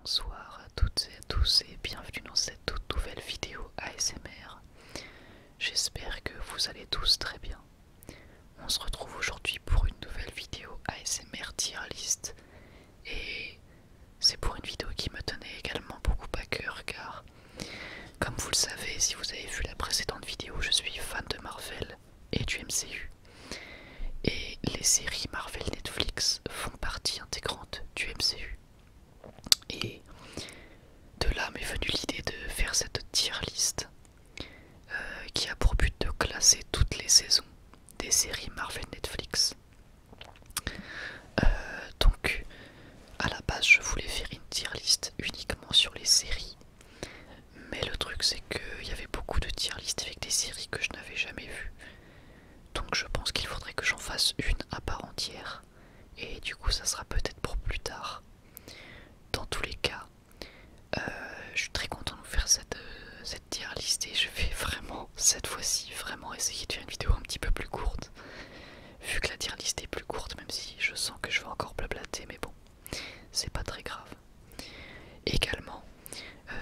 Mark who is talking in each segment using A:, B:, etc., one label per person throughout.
A: Bonsoir à toutes et à tous et bienvenue dans cette toute nouvelle vidéo ASMR. J'espère que vous allez tous très bien. On se retrouve aujourd'hui pour une nouvelle vidéo ASMR tier list et c'est pour une vidéo qui me tenait également beaucoup à cœur car comme vous le savez, si vous avez vu la précédente vidéo, je suis fan de Marvel et du MCU. Et les séries Marvel Netflix font partie intégrante du MCU. Et de là m'est venue l'idée de faire cette tier list qui a pour but de classer toutes les saisons des séries Marvel Netflix. Donc à la base je voulais faire une tier list uniquement sur les séries. Mais le truc c'est qu'il y avait beaucoup de tier list avec des séries que je n'avais jamais vues. Donc je pense qu'il faudrait que j'en fasse une à part entière. Et du coup ça sera peut-être pour plus tard. Dans tous les cas, je suis très content de vous faire cette tier list et je vais vraiment, cette fois-ci, vraiment essayer de faire une vidéo un petit peu plus courte. Vu que la tier list est plus courte, même si je sens que je vais encore blablater, mais bon, c'est pas très grave. Également,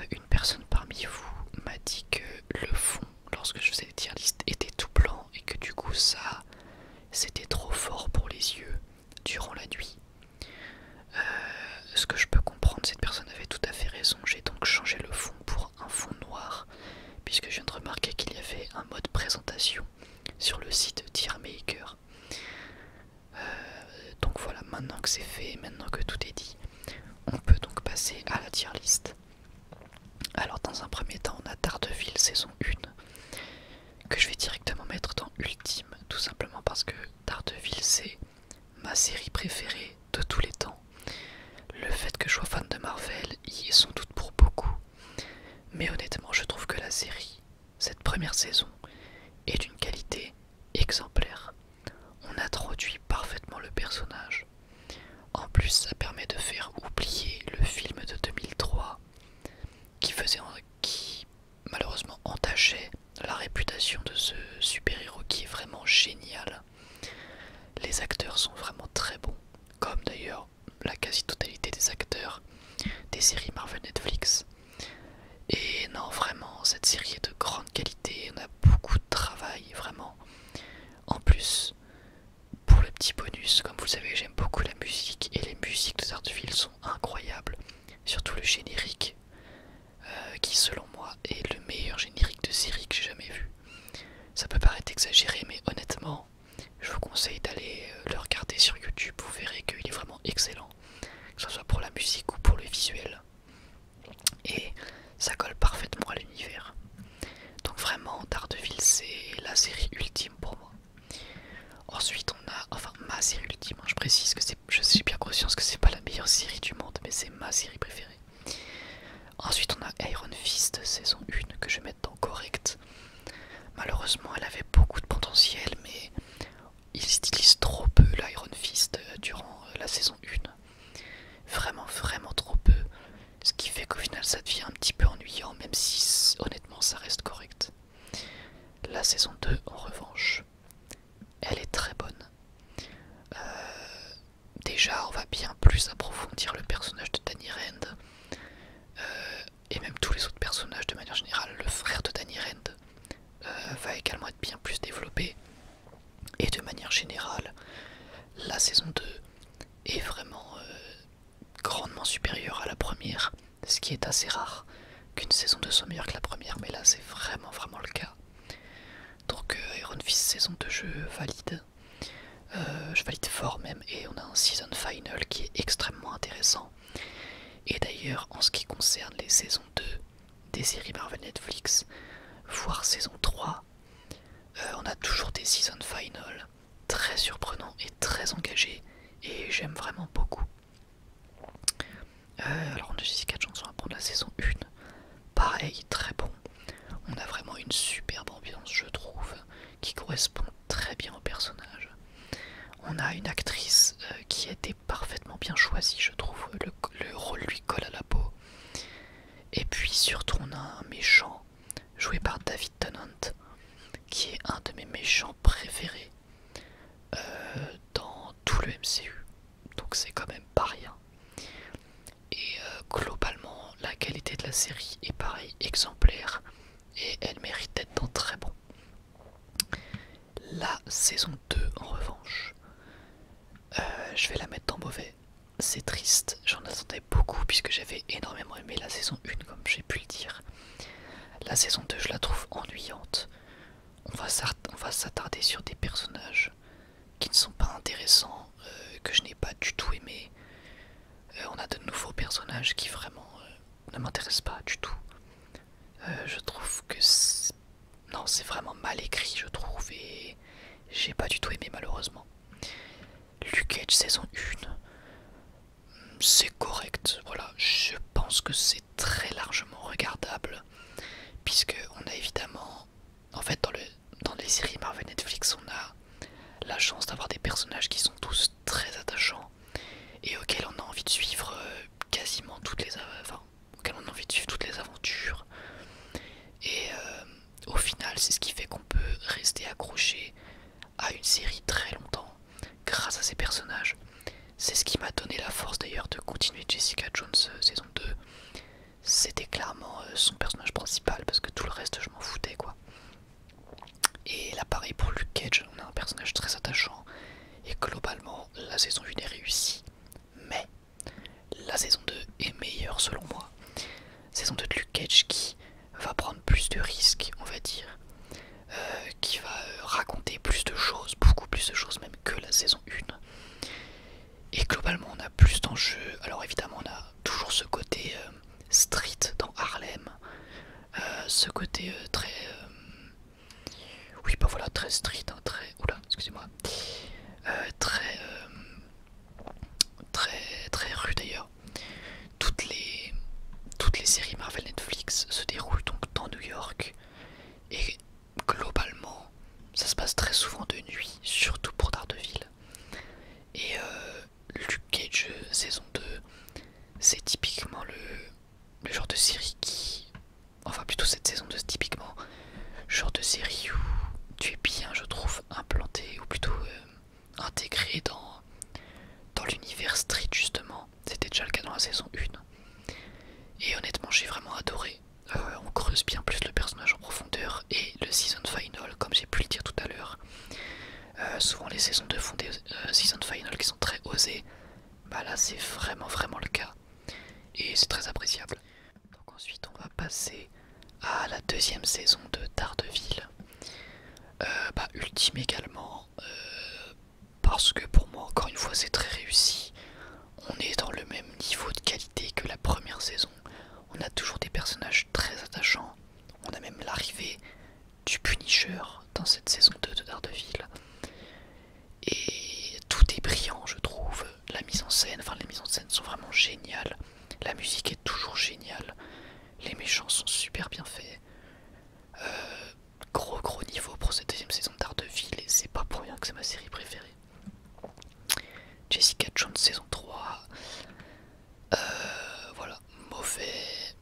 A: une personne parmi vous m'a dit que le fond, lorsque je faisais les tier list, était tout blanc et que du coup ça, c'était trop fort pour les yeux durant la nuit. Ce que je peux comprendre, cette personne avait tout à fait raison. J'ai donc changé le fond pour un fond noir, puisque je viens de remarquer qu'il y avait un mode présentation sur le site Tiermaker. Donc voilà, maintenant que c'est fait, maintenant que tout est dit, on peut donc passer à la tier list. Alors dans un premier temps, on a Daredevil saison 1, que je vais directement mettre dans Ultime, tout simplement parce que Daredevil c'est ma série préférée de tous les temps. Le fait que je sois fan de Marvel y est sans doute pour beaucoup, mais honnêtement je trouve que la série, cette première saison, est d'une qualité exemplaire. On introduit parfaitement le personnage. En plus ça permet de faire oublier le film de 2003 qui malheureusement entachait la réputation de ce super-héros qui est vraiment génial. Les acteurs sont vraiment très bons, comme d'ailleurs la quasi-totalité des acteurs des séries Marvel Netflix. Et non, vraiment, cette série est de grande qualité, on a beaucoup de travail, vraiment. En plus, pour le petit bonus, comme vous le savez, j'aime beaucoup la musique, et les musiques de Daredevil sont incroyables. Surtout le générique, qui selon moi est le meilleur générique de série que j'ai jamais vu. Ça peut paraître exagéré, mais honnêtement, je vous conseille d'aller le regarder sur YouTube, vous verrez qu'il est vraiment excellent, que ce soit pour la musique ou pour le visuel. Et ça colle parfaitement à l'univers. Donc vraiment, Daredevil c'est la série ultime pour moi. Ensuite on a, enfin ma série ultime, hein, je précise que je suis bien conscience que c'est pas la meilleure série du monde, mais c'est ma série préférée. Ensuite on a Iron Fist saison 1 que je vais mettre dans correct. Malheureusement elle avait beaucoup de potentiel, mais il utilise trop peu l'Iron Fist durant la saison 1. Vraiment trop peu. Ce qui fait qu'au final ça devient un petit peu ennuyant, même si honnêtement ça reste correct. La saison 2 en revanche, elle est très bonne. Déjà on va bien plus approfondir le personnage de Danny Rand. Et même tous les autres personnages de manière générale. Le frère de Danny Rand va également être bien plus développé. Et de manière générale, la saison 2 est vraiment grandement supérieure à la première, ce qui est assez rare qu'une saison 2 soit meilleure que la première, mais là c'est vraiment le cas. Donc Iron Fist saison 2 je valide fort même, et on a un season final qui est extrêmement intéressant. Et d'ailleurs en ce qui concerne les saisons 2 des séries Marvel Netflix, voire saison 3, on a toujours des season final très surprenants et très engagés, et j'aime vraiment beaucoup. Alors on a Jessica Johnson à prendre la saison 1, pareil, très bon. On a vraiment une superbe ambiance je trouve, qui correspond très bien au personnage. On a une actrice qui a été parfaitement bien choisie je trouve, le rôle lui colle à la peau. Et puis surtout on a un méchant joué par David Tennant, qui est un de mes méchants préférés dans tout le MCU. Donc c'est quand même pas rien. Et globalement série est pareil, exemplaire, et elle mérite d'être dans très bon. La saison 2 en revanche, je vais la mettre dans mauvais. C'est triste, j'en attendais beaucoup puisque j'avais énormément aimé la saison 1 comme j'ai pu le dire. La saison 2 je la trouve ennuyante. On va s'attarder sur des personnages qui ne sont pas intéressants, que je n'ai pas du tout aimé. On a de nouveaux personnages qui vraiment ne m'intéressent pas du tout. Je trouve que non, c'est vraiment mal écrit, je trouve, et j'ai pas du tout aimé malheureusement. Luke Cage saison 1, c'est correct, voilà, je pense que c'est très largement regardable, puisque on a évidemment, en fait dans les séries Marvel Netflix, on a la chance d'avoir des personnages qui sont tous très attachants et auxquels on a envie de suivre quasiment auxquels on a envie de suivre toutes les aventures. Et au final, c'est ce qui fait qu'on peut rester accroché à une série très longtemps grâce à ces personnages. C'est ce qui m'a donné la force d'ailleurs de continuer Jessica Jones saison 2. C'était clairement son personnage principal parce que tout le reste je m'en foutais quoi. Et là pareil pour Luke Cage, on a un personnage très attachant et globalement la saison 1 est réussie. Mais la saison 2 est meilleure selon moi. Saison 2 de Luke Cage qui va prendre plus de risques, on va dire, qui va raconter plus de choses, beaucoup plus de choses même que la saison 1. Et globalement on a plus d'enjeux. Alors évidemment on a toujours ce côté street dans Harlem, ce côté très... oui bah voilà, très street, hein, très... Oula, excusez-moi. Très... très rue d'ailleurs. Toutes les séries Marvel Netflix se déroulent donc dans New York. Et globalement, ça se passe très souvent de nuit, surtout pour Daredevil. Et Luke Cage saison 2, c'est typiquement le genre de série qui... Enfin plutôt cette saison 2, c'est typiquement le genre de série où tu es bien, je trouve, implanté, ou plutôt intégré dans l'univers street justement. C'était déjà le cas dans la saison 1. Et honnêtement j'ai vraiment adoré. On creuse bien plus le personnage en profondeur et le season final, comme j'ai pu le dire tout à l'heure. Souvent les saisons 2 font des season final qui sont très osées. Bah là c'est vraiment le cas. Et c'est très appréciable. Donc ensuite on va passer à la deuxième saison de Daredevil. Bah ultime également. Parce que pour moi encore une fois c'est très réussi. On est dans le même niveau de qualité que la première saison. On a toujours des personnages très attachants. On a même l'arrivée du Punisher dans cette saison 2 de Daredevil. Et tout est brillant je trouve. La mise en scène, enfin les mises en scène sont vraiment géniales. La musique est toujours géniale. Les méchants sont super bien faits. Gros niveau pour cette deuxième saison de Daredevil. Et c'est pas pour rien que c'est ma série préférée. Jessica Jones saison 3. Voilà, mauvais.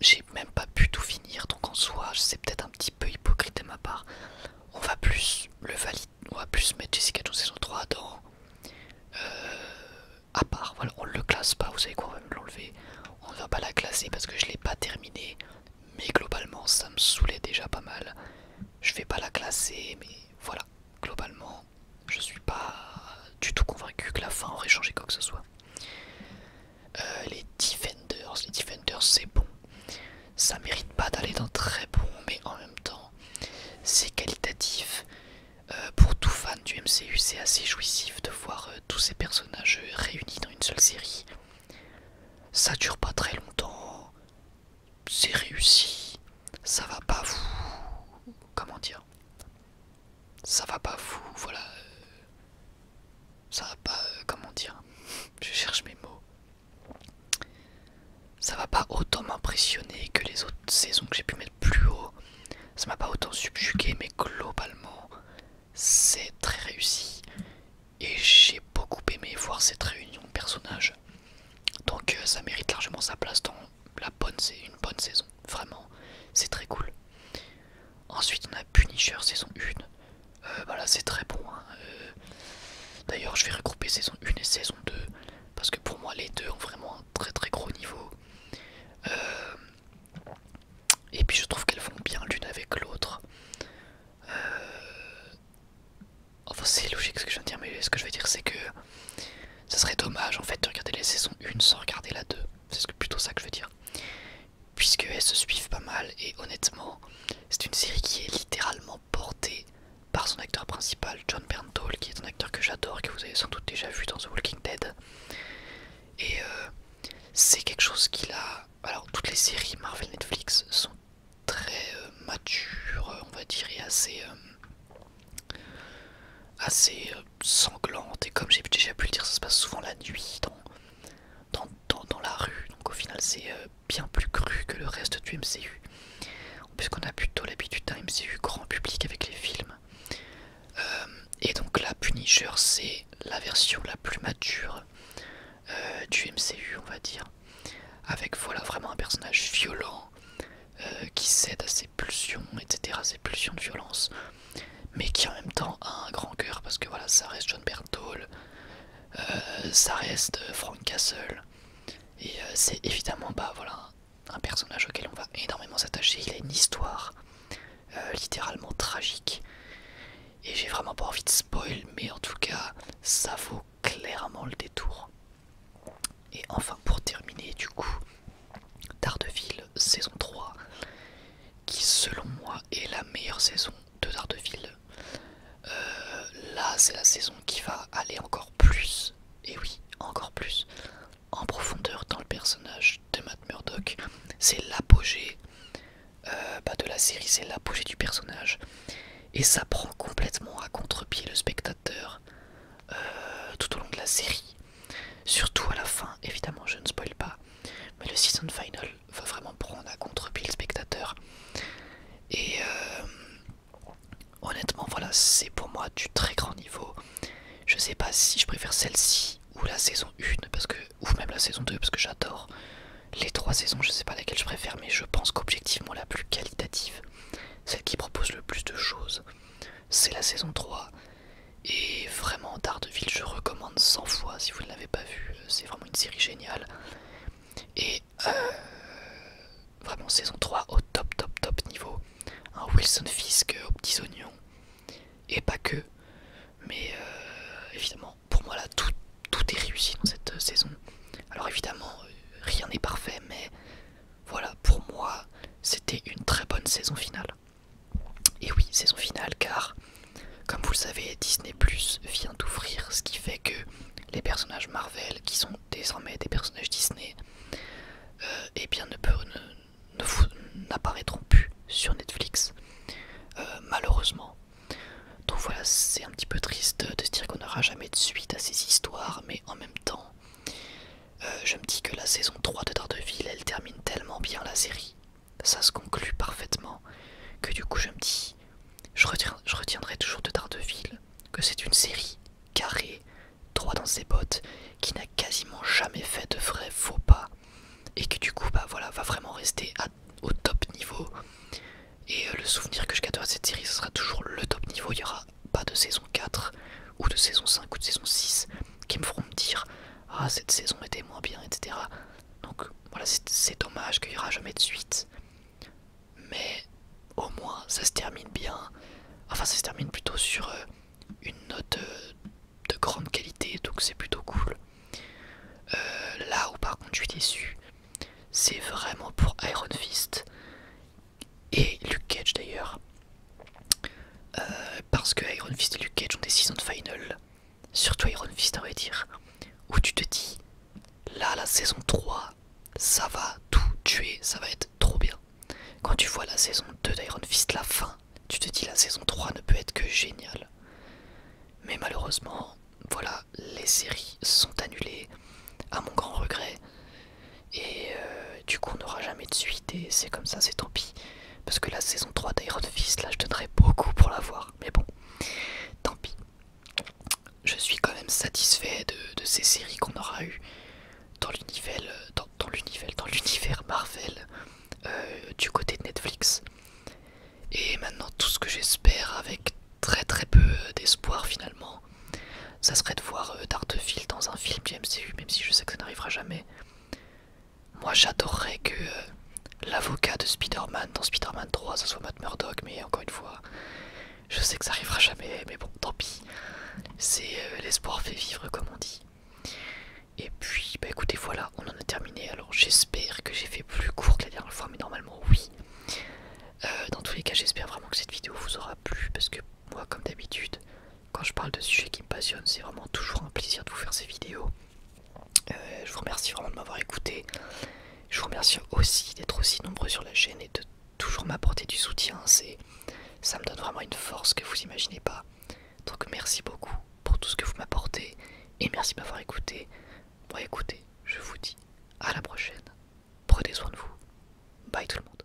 A: J'ai même pas pu tout finir, donc en soi c'est peut-être un petit peu hypocrite de ma part. On va plus le valider, on va plus mettre Jessica Jones saison 3 dans à part, voilà, on le classe pas, vous savez quoi, on va me l'enlever. On ne va pas la classer parce que je l'ai pas terminé, mais globalement ça me saoulait déjà pas mal. Je vais pas la classer, mais voilà, globalement je suis pas du tout convaincu que la fin aurait changé quoi que ce soit. Les Defenders c'est bon. Ça mérite pas d'aller dans très bon, mais en même temps c'est qualitatif. Pour tout fan du MCU c'est assez jouissif de voir tous ces personnages réunis dans une seule série. Ça dure pas très longtemps, c'est réussi, ça va pas vous... comment dire, ça va pas vous... voilà... ça va pas... comment dire, je cherche mes mots. Ça va pas autant m'impressionner que les autres saisons que j'ai pu mettre plus haut. Ça m'a pas autant subjugué, mais globalement, c'est très réussi. Et j'ai beaucoup aimé voir cette réunion de personnages. Donc ça mérite largement sa place dans une bonne saison. Vraiment, c'est très cool. Ensuite on a Punisher saison 1. Voilà, c'est très bon. Hein. D'ailleurs je vais regrouper saison 1 et saison 2. Parce que pour moi les deux ont vraiment un très gros niveau. Et puis je trouve qu'elles vont bien l'une avec l'autre. Enfin c'est logique ce que je viens de dire, mais ce que je veux dire c'est que ça serait dommage en fait de regarder les saisons 1 sans regarder la 2. C'est plutôt ça que je veux dire. Puisque elles se suivent pas mal et honnêtement, c'est une série qui est littéralement portée par son acteur principal, John Bernthal, qui est un acteur que j'adore, que vous avez sans doute déjà vu dans The Walking Dead. Et c'est quelque chose qu'il a... Alors toutes les séries Marvel Netflix sont très matures, on va dire, et assez sanglantes. Et comme j'ai déjà pu le dire, ça se passe souvent la nuit dans la rue. Donc au final c'est bien plus cru que le reste du MCU. Puisqu'on a plutôt l'habitude d'un MCU grand public avec les films. Et donc la Punisher c'est la version la plus mature du MCU on va dire. Avec voilà vraiment un personnage violent qui cède à ses pulsions, etc. Ses pulsions de violence. Mais qui en même temps a un grand cœur parce que voilà ça reste John Bernthal, ça reste Frank Castle. Et c'est évidemment bah voilà un personnage auquel on va énormément s'attacher. Il a une histoire littéralement tragique. Et j'ai vraiment pas envie de spoil, mais en tout cas, ça vaut clairement le détour. Et enfin, pour terminer, du coup, Daredevil saison 3, qui selon moi est la meilleure saison de Daredevil. Là, c'est la saison qui va aller encore plus, et oui, encore plus, en profondeur dans le personnage de Matt Murdock. C'est l'apogée de la série, c'est l'apogée du personnage. Et ça prend complètement à contre-pied le spectateur tout au long de la série. Surtout à la fin, évidemment je ne spoil pas, mais le season final va vraiment prendre à contre-pied le spectateur. Et honnêtement voilà, c'est pour moi du très grand niveau. Je sais pas si je préfère celle-ci ou la saison 1 parce que, ou même la saison 2 parce que j'adore les 3 saisons, je sais pas laquelle je préfère, mais je pense qu'objectivement la plus qualitative, celle qui propose le plus de choses, c'est la saison 3. Et vraiment Daredevil je recommande 100 fois si vous ne l'avez pas vu, c'est vraiment une série géniale. Et vraiment saison 3 au top niveau. Un Wilson Fisk aux petits oignons. Et pas que. Mais évidemment pour moi là tout est réussi dans cette saison. Alors évidemment rien n'est parfait, mais voilà, pour moi c'était une très bonne saison finale. Et oui, saison finale car comme vous le savez, Disney Plus vient d'ouvrir, ce qui fait que les personnages Marvel, qui sont désormais des personnages Disney, eh bien n'apparaîtront plus sur Netflix, malheureusement. Donc voilà, c'est un petit peu triste de se dire qu'on n'aura jamais de suite à ces histoires, mais en même temps, je me dis que la saison 3 de Daredevil, elle termine tellement bien la série, ça se conclut parfaitement, que du coup je me dis, je retiendrai toujours de Daredevil que c'est une série carrée, droit dans ses bottes, qui n'a quasiment jamais fait de vrais faux pas, et que du coup bah voilà va vraiment rester au top niveau. Et le souvenir que je garderai de cette série, ce sera toujours le top niveau. Il n'y aura pas de saison 4 ou de saison 5 ou de saison 6 qui me feront me dire ah cette saison était moins bien, etc. Donc voilà, c'est dommage qu'il n'y aura jamais de suite, mais au moins ça se termine bien. Enfin ça se termine plutôt sur une note de grande qualité, donc c'est plutôt cool. Là où par contre je suis déçu, c'est vraiment pour Iron Fist et Luke Cage d'ailleurs. Parce que Iron Fist et Luke Cage ont des season final, surtout Iron Fist à vrai dire, où tu te dis, là la saison 3, ça va tout tuer, ça va être trop bien. Quand tu vois la saison 2 d'Iron Fist, la fin, tu te dis la saison 3 ne peut être que géniale. Mais malheureusement, voilà, les séries sont annulées, à mon grand regret. Et du coup on n'aura jamais de suite et c'est comme ça, c'est tant pis. Parce que la saison 3 d'Iron Fist, là je donnerais beaucoup pour la voir. Mais bon, tant pis. Je suis quand même satisfait de ces séries qu'on aura eues dans l'univers Marvel du côté de Netflix. Et maintenant tout ce que j'espère avec très peu d'espoir finalement, ça serait de voir Daredevil dans un film du MCU, même si je sais que ça n'arrivera jamais. Moi j'adorerais que l'avocat de Spider-Man dans Spider-Man 3, ça soit Matt Murdock, mais encore une fois, je sais que ça arrivera jamais, mais bon, tant pis. C'est l'espoir fait vivre, comme on dit. Et puis, bah écoutez, voilà, on en a terminé. Alors j'espère que j'ai fait plus court que la dernière fois, mais normalement oui. Dans tous les cas, j'espère vraiment que cette vidéo vous aura plu, parce que moi, comme d'habitude, quand je parle de sujets qui me passionnent, c'est vraiment toujours un plaisir de vous faire ces vidéos. Je vous remercie vraiment de m'avoir écouté. Je vous remercie aussi d'être aussi nombreux sur la chaîne et de toujours m'apporter du soutien. Ça me donne vraiment une force que vous imaginez pas. Donc merci beaucoup pour tout ce que vous m'apportez et merci de m'avoir écouté. Bon écoutez, je vous dis à la prochaine. Prenez soin de vous. Bye tout le monde.